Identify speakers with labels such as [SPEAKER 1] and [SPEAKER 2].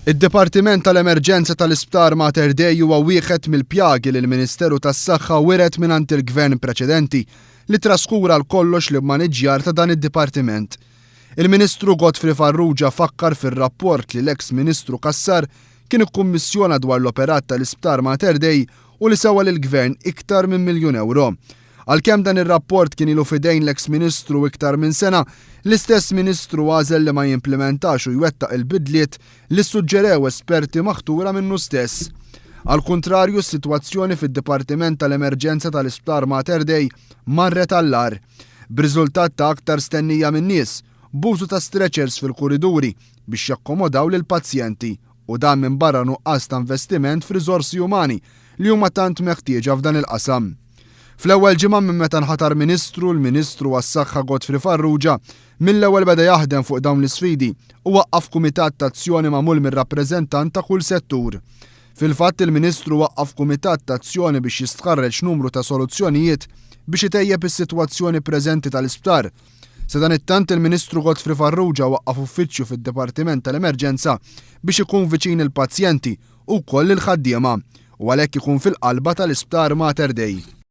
[SPEAKER 1] Id-Dipartiment tal-Emerġenza tal-Isptar Mater Dei huwa wieħed mill-pjagi li l-Ministeru tas-Saħħa wiret mingħand il-Gvern preċedenti li traskura l-kollox l-maniġġjar ta' dan id-dipartiment. Il-Ministru Godfrey Farrugia fakkar fir-rapport li l-eks Ministru Kassar kien ikkummissjona dwar l-operat tal-Isptar Mater Dei u li sewa lill-Gvern iktar minn €1,000,000. Għalkemm dan ir-rapport kien ilu fidejn l-eks Ministru iktar minn sena, l-istess Ministru għażel li ma jimplementax u jwettaq il-bidliet li suġġerew esperti maħtura minnu stess. Għal kontrarju, s-sitwazzjoni fid-Dipartiment tal-Emerġenza tal-Isptar Mater Dei marret allar, b'riżultat ta' aktar stennija minn nies, b'użu ta' stretchers fil-kuriduri biex jakkomodaw lil pazjenti u dan minn barra nuqqas ta' investiment f'riżorsi umani li huma tant meħtieġa f'dan il-qasam. Fl-ewwel ġimgħa minn meta nħatar Ministru, l-Ministru għas-Saħħa Godfrey Farrugia mill-ewwel beda jaħdem fuq dawn l-isfidi u waqqaf kumitat ta' azzjoni magħmul mir-rappreżentant ta' kull settur. Fil-fatt il-Ministru waqqaf kumitat ta' azzjoni biex jistħarreġ numru ta' soluzzjonijiet biex itejjeb is-sitwazzjoni preżenti tal-isptar. Sa dan it-tant il-Ministru Godfrey Farrugia waqqaf uffiċċju fid-Dipartiment tal-Emerġenza biex ikun viċin il-pazjenti u wkoll il-ħaddiema u għalhekk ikun fil-qalba tal-Isptar Mater Dei.